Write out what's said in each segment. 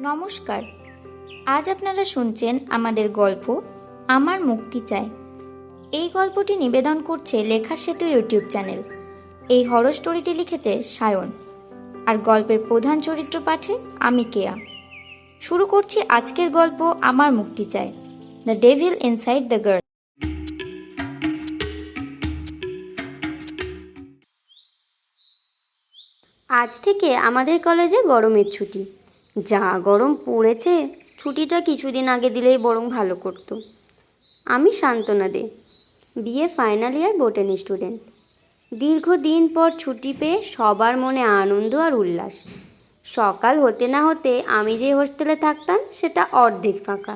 নমস্কার। আজ আপনারা শুনছেন আমাদের গল্প আমার মুক্তি চাই। এই গল্পটি নিবেদন করছে লেখার সেতু ইউটিউব চ্যানেল। এই হরর স্টোরিটি লিখেছে সায়ন, আর গল্পের প্রধান চরিত্র পাঠে আমি কেয়া। শুরু করছি আজকের গল্প আমার মুক্তি চাই, the devil inside the girl. আজ থেকে আমাদের কলেজে গরমের ছুটি। যা গরম পড়েছে, ছুটিটা কিছুদিন আগে দিলেই বরং ভালো করতো। আমি Santwana De, BA final year botany student. দীর্ঘদিন পর ছুটি পেয়ে সবার মনে আনন্দ আর উল্লাস। সকাল হতে না হতে আমি যে হোস্টেলে থাকতাম সেটা অর্ধেক ফাঁকা।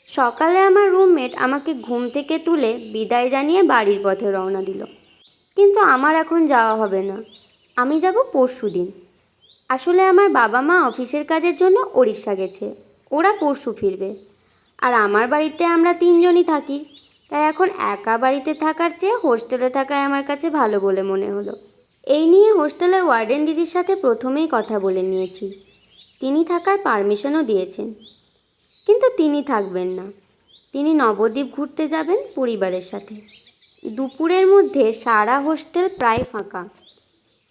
সকালে আমার রুমমেট আমাকে ঘুম থেকে তুলে বিদায় জানিয়ে বাড়ির পথে রওনা দিল। কিন্তু আমার এখন যাওয়া হবে না, আমি যাব পরশুদিন। আসলে আমার বাবা মা অফিসের কাজের জন্য ওড়িশা গেছে, ওরা পরশু ফিরবে। আর আমার বাড়িতে আমরা তিনজনই থাকি, তাই এখন একা বাড়িতে থাকার চেয়ে হোস্টেলে থাকাই আমার কাছে ভালো বলে মনে হলো। এই নিয়ে হোস্টেলের ওয়ার্ডেন দিদির সাথে প্রথমেই কথা বলে নিয়েছি। তিনি থাকার পারমিশনও দিয়েছেন, কিন্তু তিনি থাকবেন না। তিনি নবদ্বীপ ঘুরতে যাবেন পরিবারের সাথে। দুপুরের মধ্যে সারা হোস্টেল প্রায় ফাঁকা।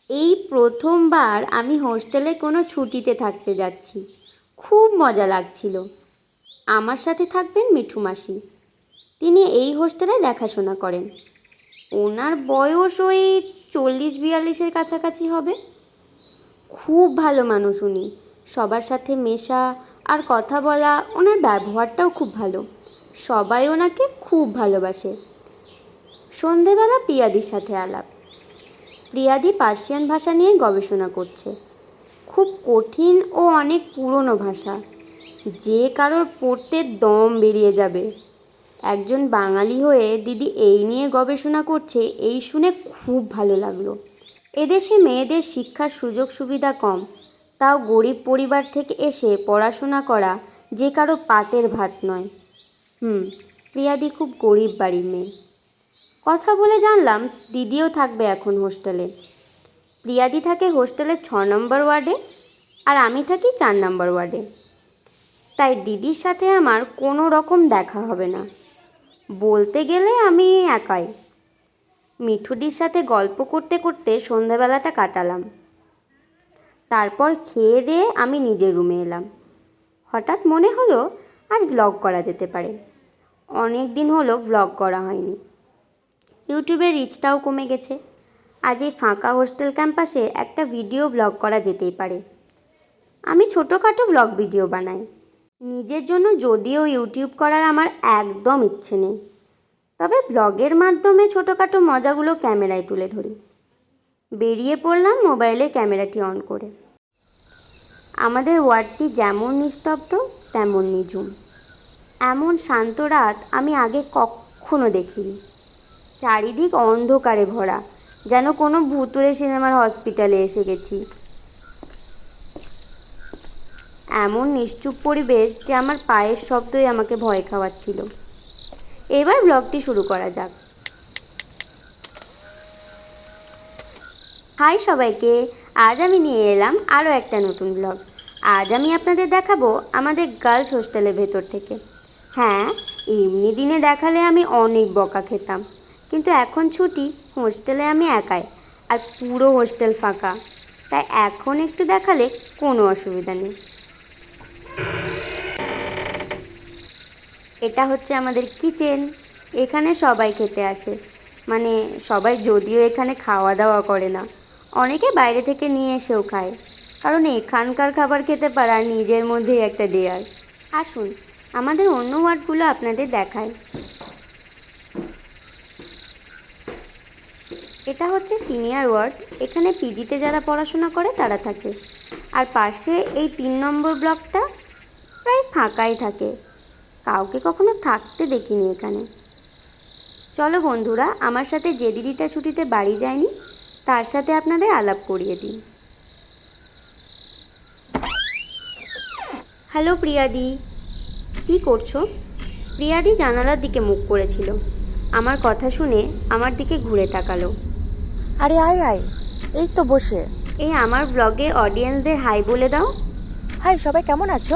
এই প্রথমবার আমি হোস্টেলে কোনো ছুটিতে থাকতে যাচ্ছি, খুব মজা লাগছিল। আমার সাথে থাকবেন মিঠু মাসি, তিনি এই হোস্টেলে দেখাশোনা করেন। ওনার বয়স ওই 40-42-এর কাছাকাছি হবে। খুব ভালো মানুষ উনি, সবার সাথে মেশা আর কথা বলা, ওনার ব্যবহারটাও খুব ভালো। সবাই ওনাকে খুব ভালোবাসে। সন্ধেবেলা প্রিয়াদির সাথে আলাপ। প্রিয়াদি পার্সিয়ান ভাষা নিয়ে গবেষণা করছে। খুব কঠিন ও অনেক পুরনো ভাষা, যে কারোর পড়তে দম বেরিয়ে যাবে। একজন বাঙালি হয়ে দিদি এই নিয়ে গবেষণা করছে, এই শুনে খুব ভালো লাগলো। এদেশে মেয়েদের শিক্ষার সুযোগ সুবিধা কম, তাও গরিব পরিবার থেকে এসে পড়াশোনা করা যে কারো পাতের ভাত নয়। প্রিয়াদি খুব গরিব বাড়ির মেয়ে। কথা বলে জানলাম দিদিও থাকবে এখন হোস্টেলে। প্রিয়াদি থাকে হোস্টেলের 6 নম্বর ওয়ার্ডে, আর আমি থাকি 4 নম্বর ওয়ার্ডে। তাই দিদির সাথে আমার কোনো রকম দেখা হবে না। বলতে গেলে আমি একাই। মিঠুদির সাথে গল্প করতে করতে সন্ধ্যাবেলাটা কাটালাম। তারপর খেয়ে দিয়ে আমি নিজের রুমে এলাম। হঠাৎ মনে হলো আজ ব্লগ করা যেতে পারে। অনেক দিন হলো ব্লগ করা হয়নি। ইউটিউবের রিচটাও কমে গেছে। আজ এই ফাঁকা হোস্টেল ক্যাম্পাসে একটা ভিডিও ব্লগ করা যেতেই পারে। আমি ছোটোখাটো ব্লগ ভিডিও বানাই নিজের জন্য, যদিও ইউটিউব করার আমার একদম ইচ্ছে নেই। তবে ব্লগের মাধ্যমে ছোটোখাটো মজাগুলো ক্যামেরায় তুলে ধরি। বেরিয়ে পড়লাম মোবাইলে ক্যামেরাটি অন করে। আমাদের ওয়ার্ডটি যেমন নিস্তব্ধ তেমন নিঝুম। এমন শান্ত রাত আমি আগে কখনো দেখিনি। চারিদিক অন্ধকারে ভরা, যেন কোনো ভুতুড়ে সিনেমার হসপিটালে এসে গেছি। এমন নিশ্চুপ পরিবেশ যে আমার পায়ের শব্দই আমাকে ভয় খাওয়াচ্ছিল। এবার ব্লগটি শুরু করা যাক। হাই সবাইকে, আজ আমি নিয়ে এলাম আরও একটা নতুন ব্লগ। আজ আমি আপনাদের দেখাবো আমাদের গার্লস হোস্টেলের ভেতর থেকে। হ্যাঁ, এমনি দিনে দেখালে আমি অনেক বকা খেতাম, কিন্তু এখন ছুটি, হোস্টেলে আমি একাই, আর পুরো হোস্টেল ফাঁকা, তাই এখন একটু দেখালে কোনো অসুবিধা নেই। এটা হচ্ছে আমাদের কিচেন। এখানে সবাই খেতে আসে, মানে সবাই, যদিও এখানে খাওয়া দাওয়া করে না, অনেকে বাইরে থেকে নিয়ে এসেও খায়, কারণ এখানকার খাবার খেতে পারা নিজের মধ্যেই একটা ডেয়ার। আসুন আমাদের অন্য ওয়ার্ডগুলো আপনাদের দেখায়। এটা হচ্ছে সিনিয়র ওয়ার্ড। এখানে পিজিতে যারা পড়াশোনা করে তারা থাকে। আর পাশে এই 3 নম্বর ব্লকটা প্রায় ফাঁকাই থাকে, কাউকে কখনো থাকতে দেখিনি এখানে। চলো বন্ধুরা, আমার সাথে যে দিদিটা ছুটিতে বাড়ি যায়নি তার সাথে আপনাদের আলাপ করিয়ে দিই। হ্যালো প্রিয়াদি, কি করছো? প্রিয়াদি জানালার দিকে মুখ করেছিল। আমার কথা শুনে আমার দিকে ঘুরে তাকালো। আরে আয় আয়, এই তো বসে। এই আমার ব্লগে অডিয়েন্সদের হাই বলে দাও। হাই, সবাই কেমন আছো?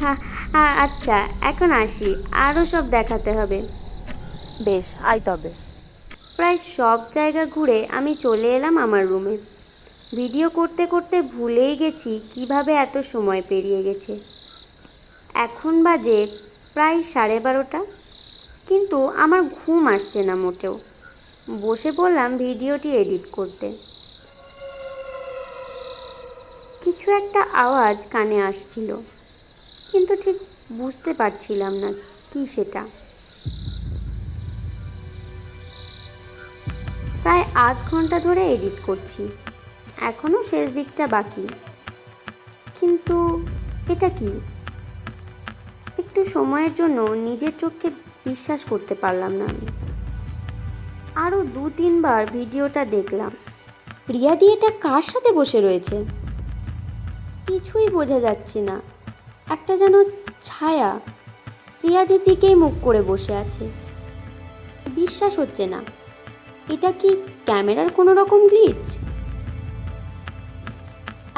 হ্যাঁ হ্যাঁ, আচ্ছা এখন আসি, আরও সব দেখাতে হবে। বেশ, আয় তবে। প্রায় সব জায়গা ঘুরে আমি চলে এলাম আমার রুমে। ভিডিও করতে করতে ভুলেই গেছি কিভাবে এত সময় পেরিয়ে গেছে। এখন বাজে প্রায় 12:30, কিন্তু আমার ঘুম আসছে না মোটেও। বসে পড়লাম ভিডিওটি এডিট করতে। কিছু একটা আওয়াজ কানে আসছিল, কিন্তু ঠিক বুঝতে পারছিলাম না কি সেটা। প্রায় আধ ঘন্টা ধরে এডিট করছি, এখনও শেষ দিকটা বাকি। কিন্তু এটা কি? একটু সময়ের জন্য নিজের চোখকে বিশ্বাস করতে পারলাম না আমি। আরও 2-3 বার ভিডিওটা দেখলাম। প্রিয়াদি এটা কার সাথে বসে রয়েছে? কিছুই বোঝা যাচ্ছে না। একটা যেন ছায়া প্রিয়াদির দিকেই মুখ করে বসে আছে। বিশ্বাস হচ্ছে না, এটা কি ক্যামেরার কোনো রকম গ্লিচ?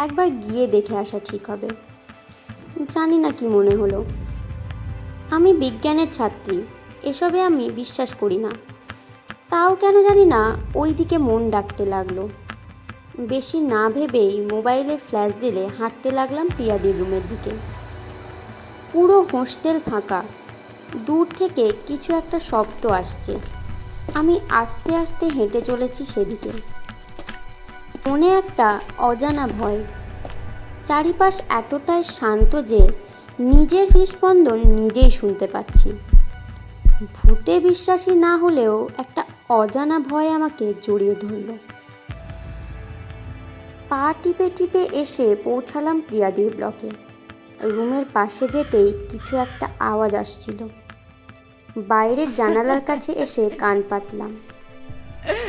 একবার গিয়ে দেখে আসা ঠিক হবে। জানি না কি মনে হলো। আমি বিজ্ঞানের ছাত্রী, এসবে আমি বিশ্বাস করি না। তাও কেন জানি না ওই দিকে মন ডাকতে লাগলো। বেশি না ভেবেই মোবাইলে ফ্ল্যাশ দিলে হাঁটতে লাগলাম প্রিয়াদির রুমের দিকে। পুরো হোস্টেল ফাঁকা। দূর থেকে কিছু একটা শব্দ আসছে। আমি আস্তে আস্তে হেঁটে চলেছি সেদিকে। মনে একটা অজানা ভয়। চারিপাশ এতটাই শান্ত যে নিজের হৃদস্পন্দন নিজেই শুনতে পাচ্ছি। ভূতে বিশ্বাসী না হলেও একটা অজানা ভয় আমাকে জড়িয়ে ধরল। পা টিপে টিপে এসে পৌঁছালাম প্রিয়াদির ব্লকে। রুমের পাশে যেতেই কিছু একটা আওয়াজ আসছিল। বাইরের জানালার কাছে এসে কান পাতলাম।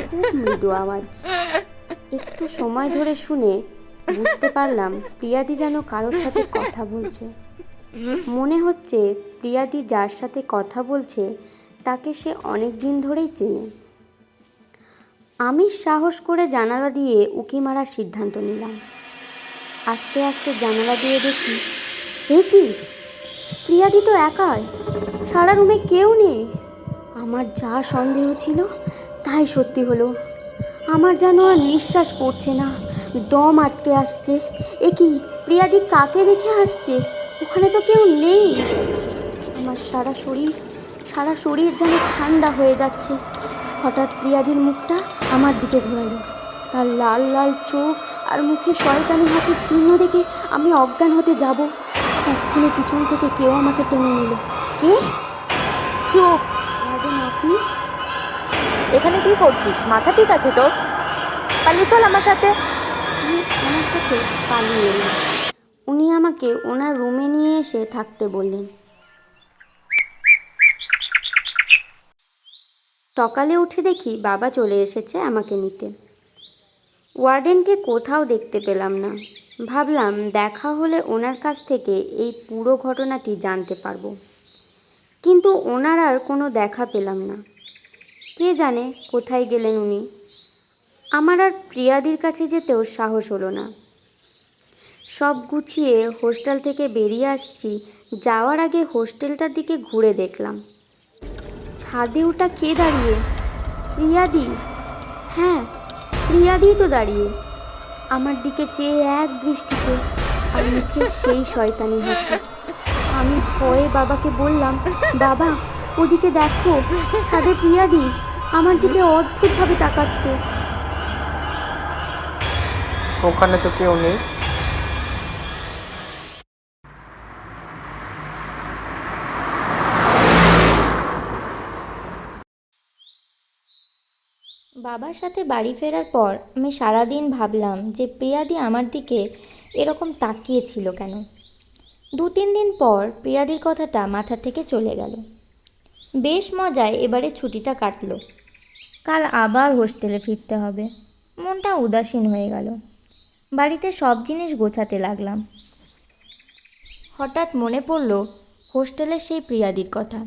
খুব মৃদু আওয়াজ। একটু সময় ধরে শুনে বুঝতে পারলাম প্রিয়াদি যেন কারোর সাথে কথা বলছে। মনে হচ্ছে প্রিয়াদি যার সাথে কথা বলছে তাকে সে অনেক দিন ধরেই চেনে। আমি সাহস করে জানালা দিয়ে উঁকি মারার সিদ্ধান্ত নিলাম। আস্তে আস্তে জানালা দিয়ে দেখি, এ কি, প্রিয়াদি তো একাই, সারা রুমে কেউ নেই। আমার যা সন্দেহ ছিল তাই সত্যি হলো। আমার যেন আর নিঃশ্বাস পড়ছে না, দম আটকে আসছে। এ কি, প্রিয়াদি কাকে দেখে আসছে? ওখানে তো কেউ নেই। আমার সারা শরীর যেন ঠান্ডা হয়ে যাচ্ছে। হঠাৎ প্রিয়াদির মুখটা আমার দিকে ঘোরালো। তার লাল লাল চোখ আর মুখে শয়তানি হাসির চিহ্ন দেখে আমি অজ্ঞান হতে যাব, তখনই পিছন থেকে কেউ আমাকে টেনে নিল। কে? চুপ! ওয়ার্ডেন, আপনি? এখানে কি করছিস? মাথা ঠিক আছে তোর? পালিয়ে চল আমার সাথে। আমি ওনার সাথে পালিয়ে এলাম। উনি আমাকে ওনার রুমে নিয়ে এসে থাকতে বললেন। সকালে উঠে দেখি বাবা চলে এসেছে আমাকে নিতে। ওয়ার্ডেনকে কোথাও দেখতে পেলাম না। ভাবলাম দেখা হলে ওনার কাছ থেকে এই পুরো ঘটনাটি জানতে পারবো, কিন্তু ওনার আর কোনো দেখা পেলাম না। কে জানে কোথায় গেলেন উনি। আমার আর প্রিয়াদির কাছে যেতেও সাহস হলো না। সব গুছিয়ে হোস্টেল থেকে বেরিয়ে আসছি। যাওয়ার আগে হোস্টেলটার দিকে ঘুরে দেখলাম, ছাদে ওটা কে দাঁড়িয়ে? প্রিয়াদি। হ্যাঁ, প্রিয়াদি তো দাঁড়িয়ে আমার দিকে চেয়ে এক দৃষ্টিতে, আর মুখে সেই শয়তানি হাসি। আমি ভয়ে বাবাকে বললাম, বাবা ওদিকে দেখো, ছাদে প্রিয়াদি আমার দিকে অদ্ভুতভাবে তাকাচ্ছে। ওখানে তো কেউ নেই। বাবার সাথে বাড়ি ফেরার পর আমি সারাদিন ভাবলাম যে প্রিয়াদি আমার দিকে এরকম তাকিয়েছিল কেন। 2-3 দিন পর প্রিয়াদির কথাটা মাথা থেকে চলে গেল। বেশ মজায় এবারে ছুটিটা কাটলো। কাল আবার হোস্টেলে ফিরতে হবে। মনটা উদাসীন হয়ে গেল। বাড়িতে সব জিনিস গোছাতে লাগলাম। হঠাৎ মনে পড়ল হোস্টেলের সেই প্রিয়াদির কথা।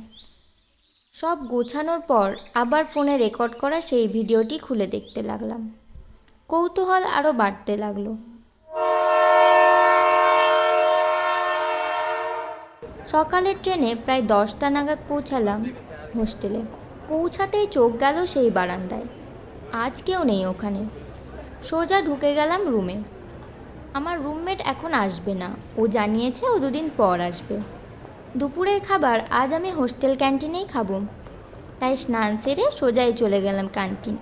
সব গোছানোর পর আবার ফোনে রেকর্ড করা সেই ভিডিওটি খুলে দেখতে লাগলাম। কৌতূহল আরও বাড়তে লাগলো। সকালের ট্রেনে প্রায় 10টা নাগাদ পৌঁছালাম হোস্টেলে। পৌঁছাতেই চোখ গেল সেই বারান্দায়, আজ কেউ নেই ওখানে। সোজা ঢুকে গেলাম রুমে। আমার রুমমেট এখন আসবে না, ও জানিয়েছে ও 2 দিন পর আসবে। দুপুরের খাবার আজ আমি হোস্টেল ক্যান্টিনেই খাবো, তাই স্নান সেরে সোজাই চলে গেলাম ক্যান্টিন।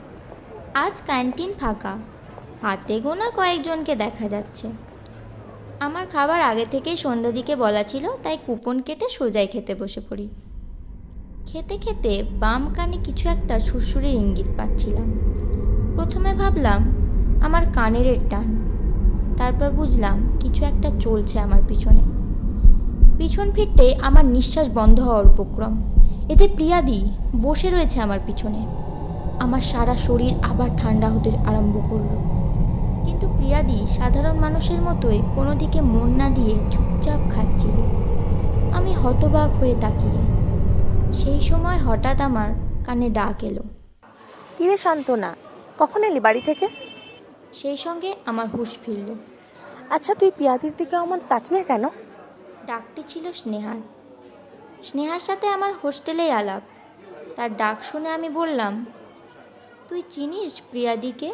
আজ ক্যান্টিন ফাঁকা, হাতে গোনা কয়েকজনকে দেখা যাচ্ছে। আমার খাবার আগে থেকেই সন্ধ্যা দিকে বলা ছিল, তাই কুপন কেটে সোজাই খেতে বসে পড়ি। খেতে খেতে বাম কানে কিছু একটা সুরসুরির ইঙ্গিত পাচ্ছিলাম। প্রথমে ভাবলাম আমার কানের টান, তারপর বুঝলাম কিছু একটা চলছে আমার পিছনে। পিছন ফিরতে আমার নিঃশ্বাস বন্ধ হওয়ার উপক্রম। এ যে প্রিয়াদি বসে রয়েছে আমার পিছনে। আমার সারা শরীর আবার ঠান্ডা হতে আরম্ভ করলো। কিন্তু প্রিয়াদি সাধারণ মানুষের মতোই কোনো দিকে মন না দিয়ে চুপচাপ খাচ্ছিল। আমি হতবাক হয়ে তাকিয়ে। সেই সময় হঠাৎ আমার কানে ডাক এলো, কিরে শান্তনা, কখন এলি বাড়ি থেকে? সেই সঙ্গে আমার হুঁশ ফিরল। আচ্ছা, তুই পিয়াদির দিকে অমন তাকিয়ে কেন? ডাকটি ছিল স্নেহার। স্নেহার সাথে আমার হোস্টেলেই আলাপ। তার ডাক শুনে আমি বললাম, তুই চিনিস প্রিয়াদিকে?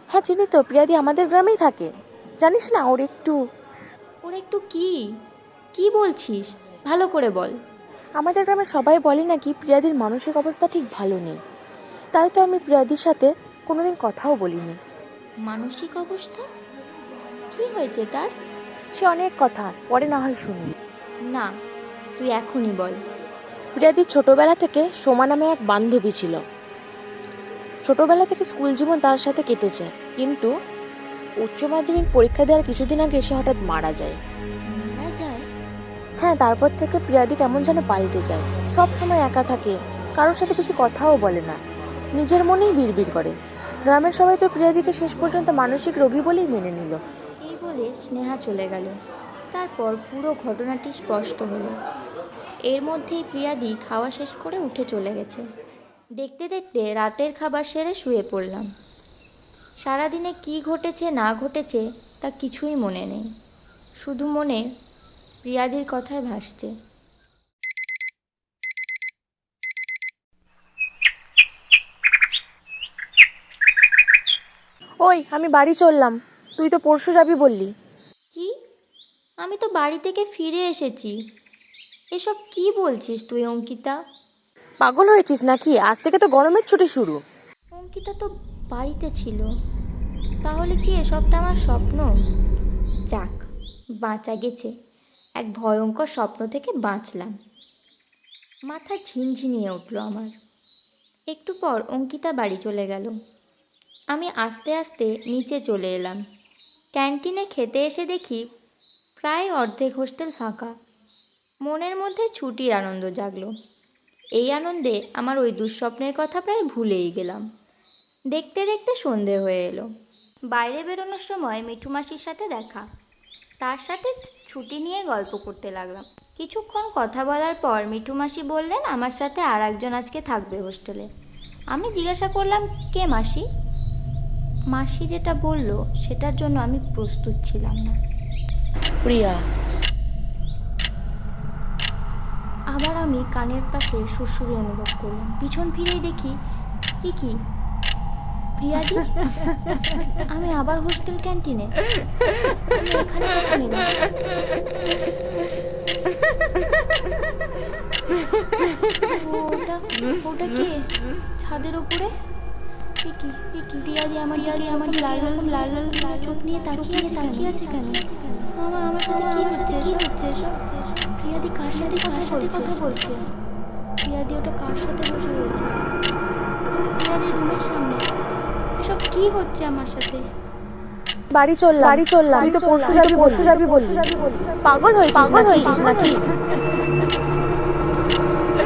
হ্যাঁ চিনি তো, পিয়াদি আমাদের গ্রামেই থাকে। জানিস না ওর একটু কি বলছিস, ভালো করে বল। আমাদের গ্রামে সবাই বলে নাকি প্রিয়াদির মানসিক অবস্থা ঠিক ভালো নেই। তাই তো আমি প্রিয়াদির সাথে কোনোদিন কথাও বলিনি। মানসিক অবস্থা? কি হয়েছে তার? সে অনেক কথা, পরে না হয় শুনি। না, তুই এখনই বল। প্রিয়াদির ছোটবেলা থেকে সোমা নামে এক বান্ধবী ছিল। ছোটবেলা থেকে স্কুল জীবন তার সাথে কেটেছে, কিন্তু উচ্চ মাধ্যমিক পরীক্ষা দেওয়ার কিছুদিন আগে সে হঠাৎ মারা যায়। মারা যায়? হ্যাঁ, তারপর থেকে প্রিয়াদি কেমন যেন পাল্টে যায়। সব সময় একা থাকে, কারোর সাথে বেশি কথাও বলে না, নিজের মনেই বিড়বিড় করে। গ্রামের সবাই তো প্রিয়াদিকে শেষ পর্যন্ত মানসিক রোগী বলেই মেনে নিল। এই বলে স্নেহা চলে গেল। তারপর পুরো ঘটনাটি স্পষ্ট হলো। এর মধ্যেই প্রিয়াদি খাওয়া শেষ করে উঠে চলে গেছে। দেখতে দেখতে রাতের খাবার সেরে শুয়ে পড়লাম। সারাদিনে কি ঘটেছে না ঘটেছে তা কিছুই মনে নেই, শুধু মনে প্রিয়াদির কথাই ভাসছে। ওই, আমি বাড়ি চললাম, তুই তো পরশু যাবি বললি। কি? আমি তো বাড়ি থেকে ফিরে এসেছি। এসব কি বলছিস তুই অঙ্কিতা? পাগল হয়েছিস নাকি? আজ থেকে তো গরমের ছুটি শুরু। অঙ্কিতা তো বাড়িতে ছিল, তাহলে কি এসবটা আমার স্বপ্ন? যাক, বাঁচা গেছে, এক ভয়ঙ্কর স্বপ্ন থেকে বাঁচলাম। মাথা ঝিনঝিনিয়ে উঠল আমার। একটু পর অঙ্কিতা বাড়ি চলে গেল। আমি আস্তে আস্তে নিচে চলে এলাম। ক্যান্টিনে খেতে এসে দেখি প্রায় অর্ধেক হোস্টেল ফাঁকা। মনের মধ্যে ছুটির আনন্দ জাগলো। এই আনন্দে আমার ওই দুঃস্বপ্নের কথা প্রায় ভুলেই গেলাম। দেখতে দেখতে সন্ধে হয়ে এলো। বাইরে বেরোনোর সময় মিঠু মাসির সাথে দেখা। তার সাথে ছুটি নিয়ে গল্প করতে লাগলাম। কিছুক্ষণ কথা বলার পর মিঠু মাসি বললেন আমার সাথে আর একজন আজকে থাকবে হোস্টেলে। আমি জিজ্ঞাসা করলাম, কে মাসি? মাসি যেটা বলল সেটার জন্য আমি প্রস্তুত ছিলাম না। প্রিয়া। আবার আমি কানের পাশে সুরসুরি অনুভব করলাম। পিছন ফিরেই দেখি, কি প্রিয়াদি! আমি আবার হোস্টেল ক্যান্টিনে। আমি এখানে কখন এলাম? ওটা কে ছাদের উপরে? প্রিয়াদি আমার লাল লাল চোখ নিয়ে তাকিয়ে আছে কেন? আমার সাথে কি হচ্ছে এসব? প্রিয়াদি কার সাথে কথা বলছে? প্রিয়াদি ওটা কার সাথে বসে রয়েছে? প্রিয়াদি রুমের সামনে। এসব কি হচ্ছে আমার সাথে? বাড়ি চললাম, তুই তো পরশু যাবি বললি। পাগল হয়েছিস নাকি?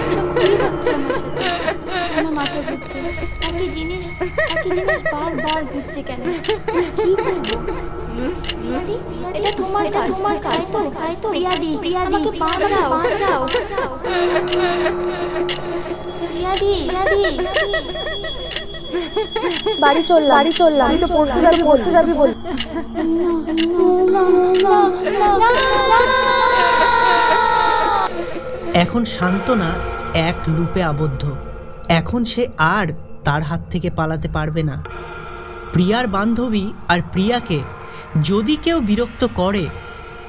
এসব কি হচ্ছে আমার সাথে? আমার মাথা ঘুরছে। একই জিনিস বারবার ঘুরছে কেন? কি করবো? প্রিয়াদি, এটা তোমার কাজ, তাই তো? প্রিয়াদি, আমাকে বাঁচাও। প্রিয়াদি। বাড়ি চললাম, তুই তো পরশু যাবি বললি। না। এখন সান্ত্বনা এক লুপে আবদ্ধ। এখন সে আর তার হাত থেকে পালাতে পারবে না। প্রিয়ার বান্ধবী আর প্রিয়াকে যদি কেউ বিরক্ত করে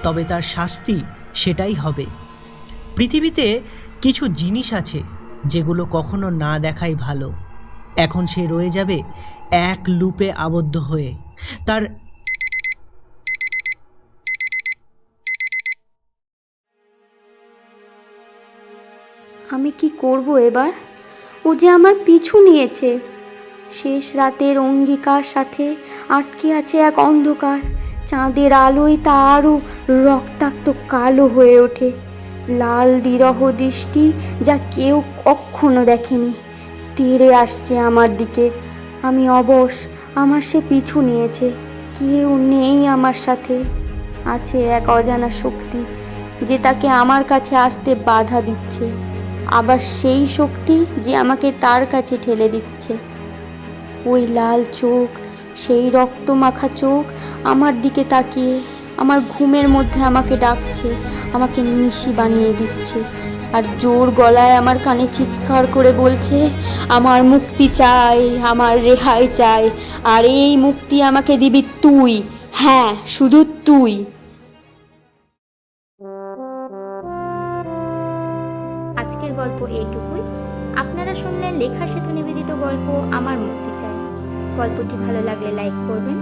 তবে তার শাস্তি সেটাই হবে। পৃথিবীতে কিছু জিনিস আছে যেগুলো কখনো না দেখাই ভালো। এখন সে রয়ে যাবে এক লুপে আবদ্ধ হয়ে। তার আমি কি করব এবার? ও যে আমার পিছু নিয়েছে। শেষ রাতের অঙ্গীকার সাথে আটকে আছে এক অন্ধকার। চাঁদের আলোয় তা আরও রক্তাক্ত কালো হয়ে ওঠে। লাল বিরহ দৃষ্টি যা কেউ কখনো দেখেনি তেড়ে আসছে আমার দিকে। আমি অবশ, আমার সে পিছু নিয়েছে। কেউ নেই আমার সাথে। আছে এক অজানা শক্তি যে তাকে আমার কাছে আসতে বাধা দিচ্ছে, আবার সেই শক্তি যে আমাকে তার কাছে ঠেলে দিচ্ছে। ওই লাল চোখ, সেই রক্তমাখা চোখ আমার দিকে তাকিয়ে আমার ঘুমের মধ্যে আমাকে ডাকছে, আমাকে নিশি বানিয়ে দিচ্ছে, আর জোর গলায় আমার কানে চিৎকার করে বলছে, আমার মুক্তি চাই, আমার রেহাই চাই, আর এই মুক্তি আমাকে দিবি তুই, হ্যাঁ শুধু তুই। আজকের গল্প এইটুকুই। আপনারা শুনলেন লেখার সেতু নিবেদিত গল্প আমার মুক্তি চাই। গল্পটি ভালো লাগলে লাইক করবেন।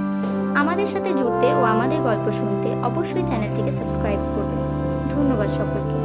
আমাদের সাথে জুড়তে ও আমাদের গল্প শুনতে অবশ্যই চ্যানেলটিকে সাবস্ক্রাইব করবেন। ধন্যবাদ সকলকে।